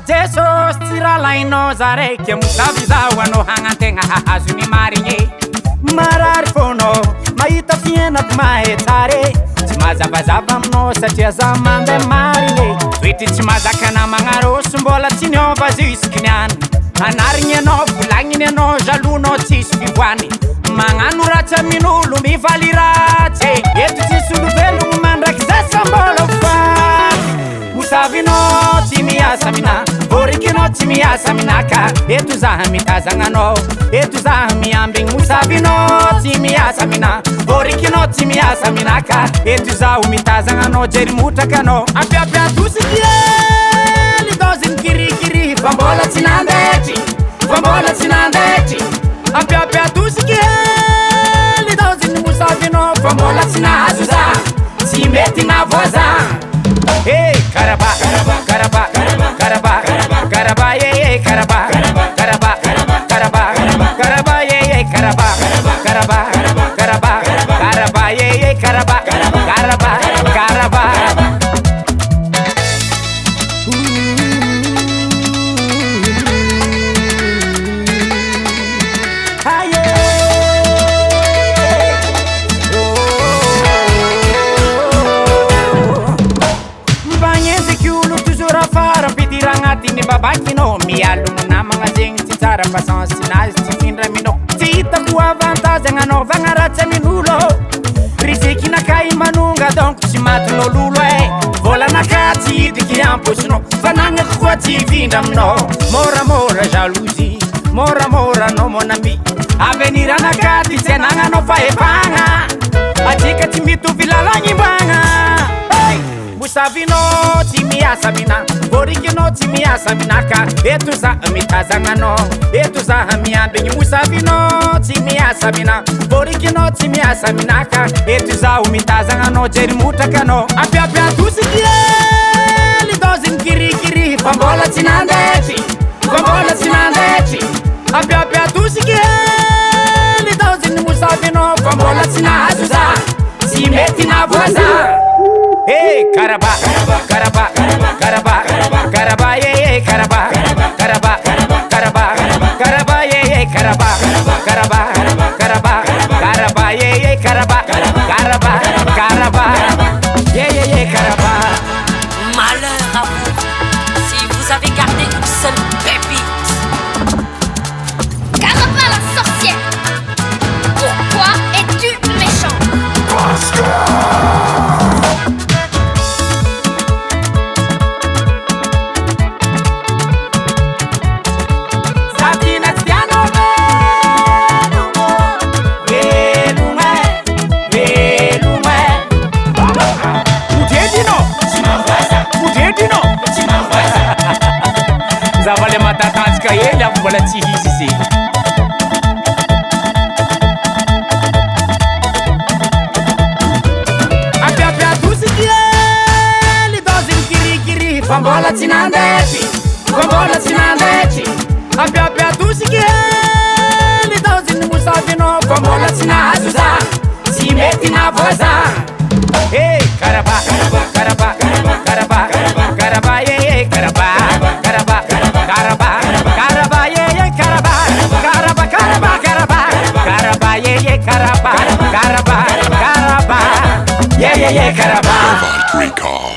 Jesus tiralainao zaraiky mosavizao anao hagnategna hahazony marigny marary fônao mahita fiainako mahetsare tsy mazavazava aminao satria za mandeha marigny toetry tsy mazaka namagna rosy mbola tsy niova jusky niany anarigny anao volagniny anao jalonao tsisy fivoany magnano ratsy amin'olo mivaly ratsy eto tsisy olovelogno mandraiky zasa mbola faty mosavinao tsy miasa mina vorikinao tsy miasa minaka eto zaha mitazagnanao eto zaha miambigny mosavinao tsy miasa mina vorikinao tsy miasa minaka eto zaho mitazagnanao jery motrakanao ampiampiatosiky lidoziny kirikiri fa mbola tsy nandetry fa mbola tsy nandetry ampiampiatosiky lidoziny mosavinao fa mbola tsy nahazo za tsy mety navoaza Karaba, Karaba, Karaba, Karaba, yeah, Karaba, Karaba, Karaba, Karaba, yeah, Karaba, Karaba, Karaba, Karaba, yeah, Karaba, Karaba, Karaba. Tini babakino mialogno namagna zegny tsy tsara fa sansinazy tsy findraminao tsy hitako avantage agnanovagna ratsy amin'olo risekinaka imanonga donc tsy matin'ololo volanaka tsy hidriky amposinao fa nagnako koa tsy hivindra aminao moramora jalousie moramora anao mon ami avenir anaka ty tsy anagnanao fahefagna atsika tsy mitovy lalagny mbagna mosavinao tsy miasa mina vorikinao tsy miasa minaka eto zaha mitazagnanao eto zaha miambigny mosavinao tsy miasa mina vorikinao tsy miasa minaka eto zaho mitazagnanao jery motrakanao ampiampiatosiky lidoziny kirikiri fa mbola tsy nandetry fa mbola tsy nandetry ampiampiatosiky lidoziny mosavinao fa mbola tsy nahazo za tsy mety navoaza Karaba, Karaba, Karaba, Karaba, yeah, Karaba, Karaba, Karaba, Karaba, yeah, Karaba, Karaba, Karaba, Karaba, yeah, Karaba, Karaba, Karaba, yeah, Karaba. Malheur à vous si vous avez gardé une seule pépite. Karaba la sorcière, pourquoi es-tu méchant? Zavale matatanjika hely avy mbola tsy hisy zegny ampiampiatosiky lidoziny kirikiri fa mbola tsy nandetry fa mbola tsy nandetry ampiampiatosiky lidoziny mosavinao fa mbola tsy nahazo za tsy mety navoaza Karaba, Karaba, Karaba, Karaba, yeah, Karaba, Karaba, Karaba, Karaba, yeah, Karaba, Karaba, Karaba, Karaba, Karaba, yeah, Karaba, Karaba, Karaba, yeah, Karaba. Recall.